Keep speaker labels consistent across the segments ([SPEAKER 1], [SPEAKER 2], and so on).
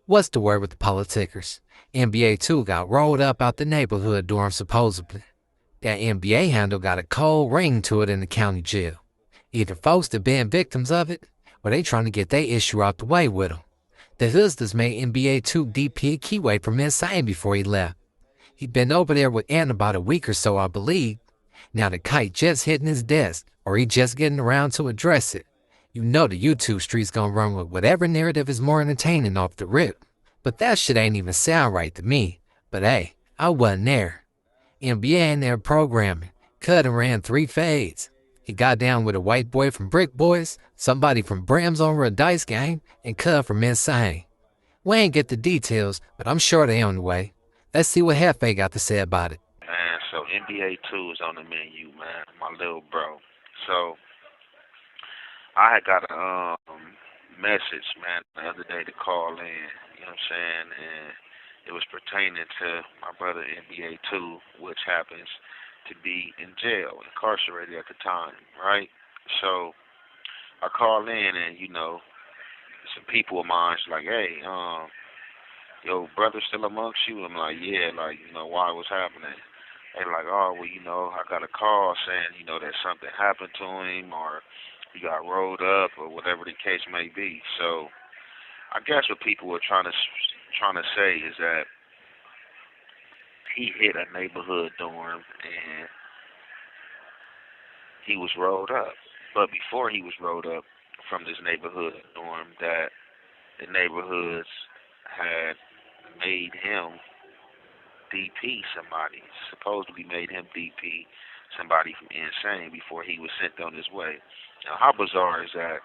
[SPEAKER 1] What's the word with the politickers? NBA2 got rolled up out the neighborhood dorm supposedly. That NBA handle got a cold ring to it in the county jail. Either folks that been victims of it, or they trying to get their issue out the way with them. The Hustlers made NBA2 DP a keyway from insane before he left. He'd been over there with Ant about a week or so, I believe. Now the kite just hitting his desk, or he just getting around to address it. You know the YouTube streets gonna run with whatever narrative is more entertaining off the rip. But that shit ain't even sound right to me. But hey, I wasn't there. NBA in there programming. Cut and ran 3 fades. He got down with a white boy from Brick Boys, somebody from Bram's over a dice game, and Cut from Insane. We ain't get the details, but I'm sure they on the way. Let's see what Jefe got to say about it.
[SPEAKER 2] Man, so NBA 2 is on the menu, man. My little bro. So I had got a message, man, the other day to call in. You know what I'm saying? And it was pertaining to my brother NBA 2, which happens to be in jail, incarcerated at the time, right? So I call in, and some people of mine's like, hey, yo, brother still amongst you? I'm like, yeah, like, why, what's happening? They like, oh, well, I got a call saying, that something happened to him, or he got rolled up, or whatever the case may be. So I guess what people were trying to say is that he hit a neighborhood dorm and he was rolled up. But before he was rolled up from this neighborhood dorm, that the neighborhoods had made him DP somebody, supposedly made him DP somebody from Insane before he was sent on his way. Now, how bizarre is that?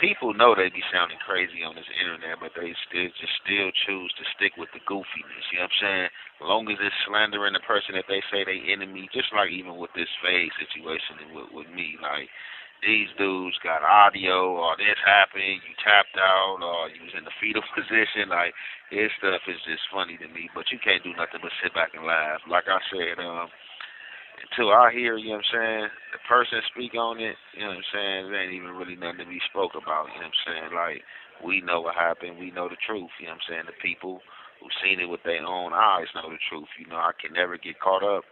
[SPEAKER 2] People know they be sounding crazy on this internet, but they still choose to stick with the goofiness. You know what I'm saying? As long as it's slandering the person that they say they enemy, just like even with this fade situation and with me, like these dudes got audio, or this happened, you tapped out, or you was in the fetal position. Like this stuff is just funny to me, but you can't do nothing but sit back and laugh. Like I said, until I hear, you know what I'm saying, the person speak on it, you know what I'm saying, there ain't even really nothing to be spoke about, you know what I'm saying, like, we know what happened, we know the truth, you know what I'm saying, the people who seen it with their own eyes know the truth, I can never get caught up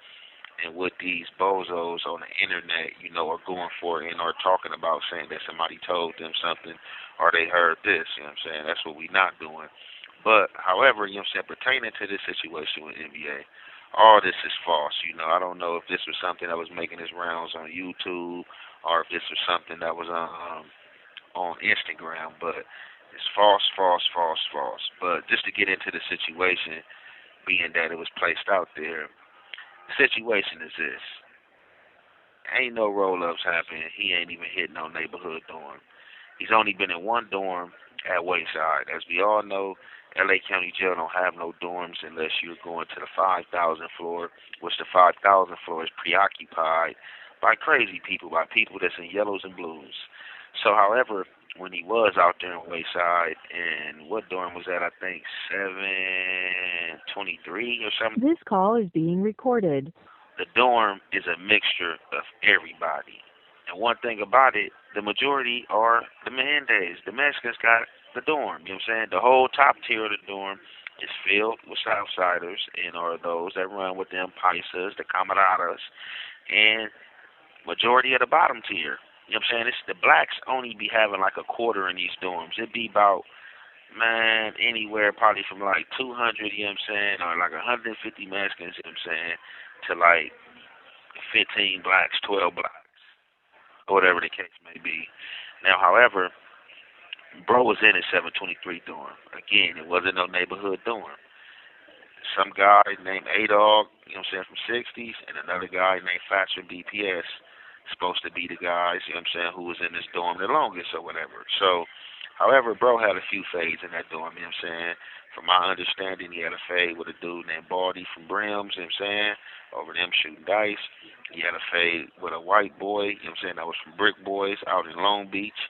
[SPEAKER 2] in what these bozos on the internet, are going for and are talking about, saying that somebody told them something or they heard this, you know what I'm saying, that's what we not doing. But, however, you know what I'm saying, pertaining to this situation with NBA, all this is false. I don't know if this was something that was making its rounds on YouTube or if this was something that was on Instagram, but it's false, false, false, false. But just to get into the situation, being that it was placed out there, the situation is this. Ain't no roll-ups happening. He ain't even hit no neighborhood dorm. He's only been in one dorm at Wayside. As we all know, LA County Jail don't have no dorms unless you're going to the 5,000 floor, which the 5,000 floor is preoccupied by crazy people, by people that's in yellows and blues. So, however, when he was out there in Wayside, and what dorm was that? I think 723 or something.
[SPEAKER 3] This call is being recorded.
[SPEAKER 2] The dorm is a mixture of everybody. And one thing about it, the majority are the Mendes. The Mexicans got the dorm, you know what I'm saying? The whole top tier of the dorm is filled with Southsiders and are those that run with them Paisas, the Camaradas, and majority of the bottom tier. You know what I'm saying? It's the blacks only be having like a quarter in these dorms. It'd be about, man, anywhere probably from like 200, you know what I'm saying, or like 150 Mexicans, you know what I'm saying, to like 15 blacks, 12 blacks, or whatever the case may be. Now, however, bro was in his 723 dorm. Again, it wasn't no neighborhood dorm. Some guy named A-Dog, you know what I'm saying, from 60s, and another guy named Thatcher BPS, supposed to be the guys, you know what I'm saying, who was in this dorm the longest or whatever. So, however, bro had a few fades in that dorm, you know what I'm saying. From my understanding, he had a fade with a dude named Baldy from Brims, you know what I'm saying, over them shooting dice. He had a fade with a white boy, you know what I'm saying, that was from Brick Boys out in Long Beach,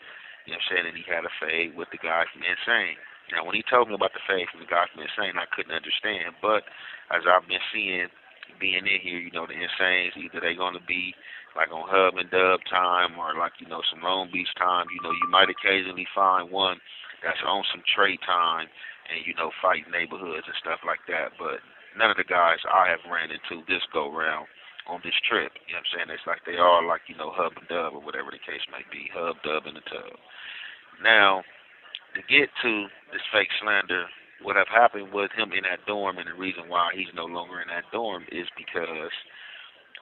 [SPEAKER 2] you know what I'm saying, and he had a fade with the guy from Insane. Now, when he told me about the fade from the guy from Insane, I couldn't understand, but as I've been seeing, being in here, the Insanes, either they're going to be like on Hub and Dub time or like, some Long Beach time. You might occasionally find one that's on some Trey time and, fight neighborhoods and stuff like that. But none of the guys I have ran into this go round on this trip, you know what I'm saying? It's like they all like, hub and dub or whatever the case may be, hub, dub, in the tub. Now, to get to this fake slander, what have happened with him in that dorm, and the reason why he's no longer in that dorm is because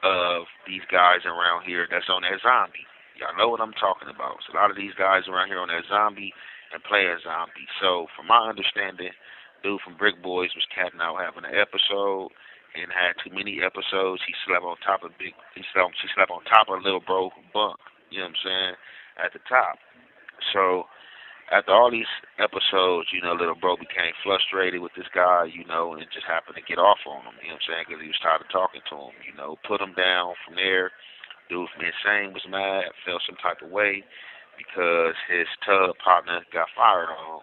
[SPEAKER 2] of these guys around here that's on that zombie. Y'all know what I'm talking about. So a lot of these guys around here on that zombie and play a zombie. So from my understanding, dude from Brick Boys was catting out having an episode and had too many episodes. He slept on top of she slept on top of little bro bunk, you know what I'm saying, at the top. So after all these episodes, little bro became frustrated with this guy, and just happened to get off on him, you know what I'm saying, because he was tired of talking to him, put him down. From there, dude from Insane was mad, felt some type of way because his tub partner got fired on.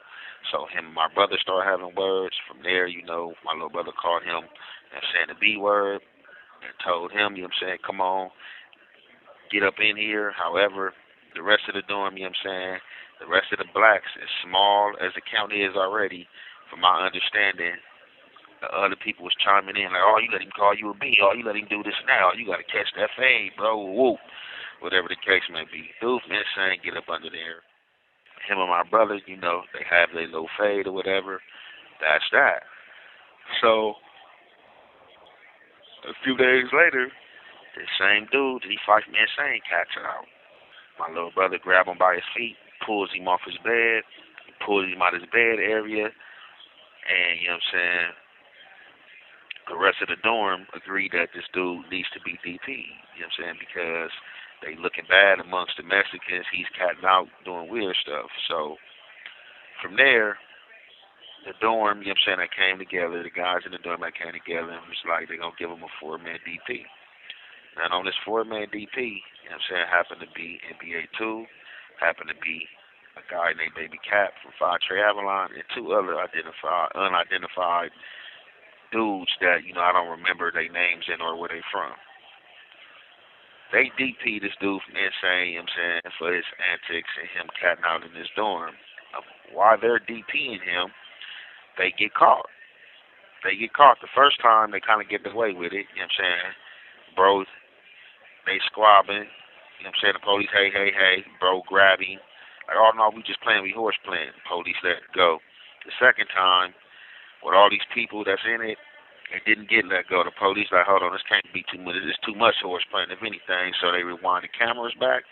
[SPEAKER 2] So him and my brother started having words. From there, my little brother called him, saying the B word, and told him, come on, get up in here. However, the rest of the dorm, the rest of the blacks, as small as the county is already, from my understanding, the other people was chiming in like, oh, you let him call you a B, oh, you let him do this now, you got to catch that fade, bro, whoop, whatever the case may be. Dude from Insane get up under there. Him and my brother, they have their little fade or whatever. That's that. So, a few days later, the same dude that he fight from Insane catch out. My little brother grab him by his feet, pulls him off his bed, pulls him out of his bed area, and, the rest of the dorm agreed that this dude needs to be DP, because they looking bad amongst the Mexicans. He's catting out doing weird stuff. So from there, the dorm, that came together, the guys in the dorm that came together, and was like they're going to give him a 4-man DP. And on this 4-man DP, happened to be NBA2, happened to be a guy named Baby Cap from Five Trey Avalon, and two other unidentified dudes that, I don't remember their names and or where they from. They DP this dude from Insane, for his antics and him catting out in this dorm. While they're DPing him, they get caught. The first time, they kind of get away with it, Bro, they squabbing, the police, hey, bro, grab him. Like, oh, no, we just playing, we horse playing. Police let it go. The second time, with all these people that's in it, it didn't get let go. The police like, hold on, this can't be too much. It's too much horse playing, if anything. So they rewind the cameras back,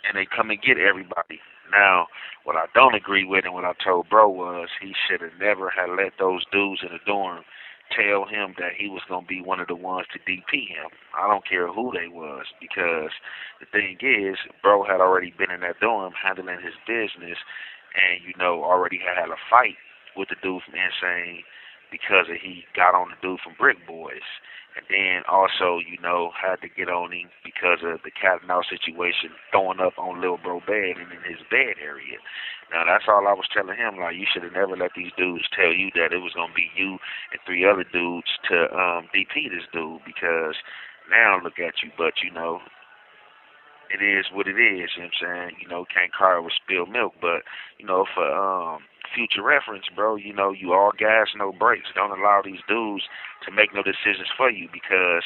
[SPEAKER 2] and they come and get everybody. Now, what I don't agree with and what I told bro was he should have never had let those dudes in the dorm tell him that he was going to be one of the ones to DP him. I don't care who they was, because the thing is, bro had already been in that dorm handling his business and, already had a fight with the dude from Insane because he got on the dude from Brick Boys. And then also, had to get on him because of the cat and mouse situation, throwing up on little bro bed and in his bed area. Now, that's all I was telling him. Like, you should have never let these dudes tell you that it was going to be you and 3 other dudes to DP this dude, because now look at you. But, it is what it is, can't cry over spilled milk. But, for future reference, bro, you all gas, no brakes. Don't allow these dudes to make no decisions for you, because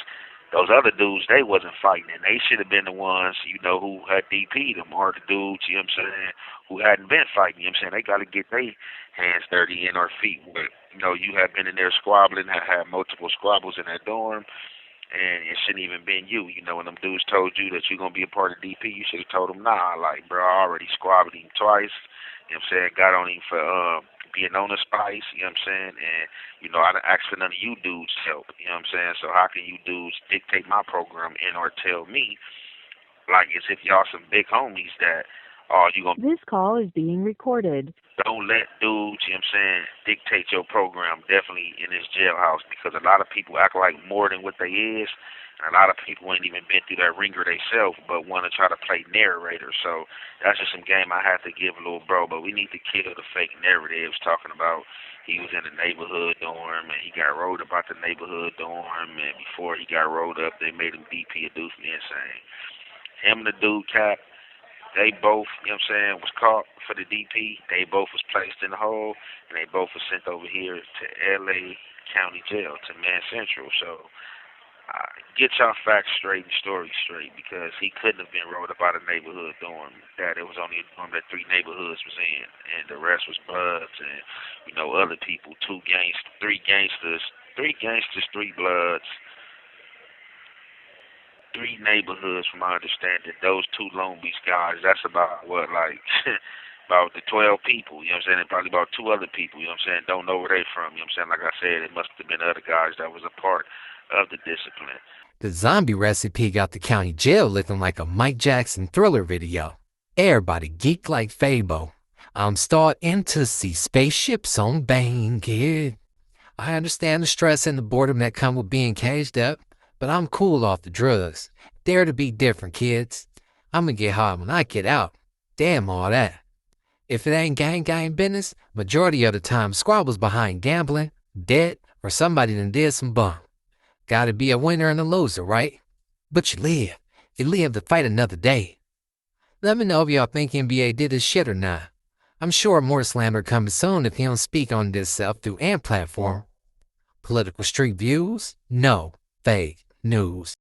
[SPEAKER 2] those other dudes, they wasn't fighting, and they should have been the ones, who had DP'd them, or the dudes, who hadn't been fighting, they got to get their hands dirty in our feet. But, you have been in there squabbling, had multiple squabbles in that dorm, and it shouldn't even been you. When them dudes told you that you're going to be a part of DP, you should have told them, nah, like, bro, I already squabbled him twice. Got on him for being on the spice, and, I didn't ask for none of you dudes' help, so how can you dudes dictate my program and or tell me, like, as if y'all some big homies that, oh, you gonna...
[SPEAKER 3] This call is being recorded.
[SPEAKER 2] Don't let dudes, dictate your program, definitely in this jailhouse, because a lot of people act like more than what they is, and a lot of people ain't even been through that ringer themselves, but want to try to play narrator. So that's just some game I have to give a little bro, but we need to kill the fake narratives talking about he was in the neighborhood dorm, and he got rolled up out the neighborhood dorm, and before he got rolled up, they made him DP a dude from Insane. Him and the dude Cap, They both, you know what I'm saying, was caught for the DP. They both was placed in the hole, and they both were sent over here to L.A. County Jail, to Man Central. So get y'all facts straight and stories straight, because he couldn't have been rolled up out of neighborhood dorm. That it was only a dorm that 3 neighborhoods was in, and the rest was Bloods and, you know, other people. 3 gangsters, 3 Bloods, 3 neighborhoods, from my understanding. Those 2 Long Beach guys, that's about what, like, about the 12 people, you know what I'm saying? And probably about 2 other people, you know what I'm saying, don't know where they from, you know what I'm saying? Like I said, it must have been other guys that was a part of the discipline.
[SPEAKER 1] The zombie recipe got the county jail looking like a Mike Jackson Thriller video. Everybody geek like Fabo. I'm starting to see spaceships on Bane, kid. I understand the stress and the boredom that come with being caged up, but I'm cool off the drugs. Dare to be different, kids. I'm gonna get hard when I get out. Damn all that. If it ain't gang business, majority of the time squabbles behind gambling, debt, or somebody done did some bum. Gotta be a winner and a loser, right? But you live. You live to fight another day. Let me know if y'all think NBA did his shit or not. I'm sure more slander coming soon if he don't speak on this self through Ant platform. Political street views? No. Fake news.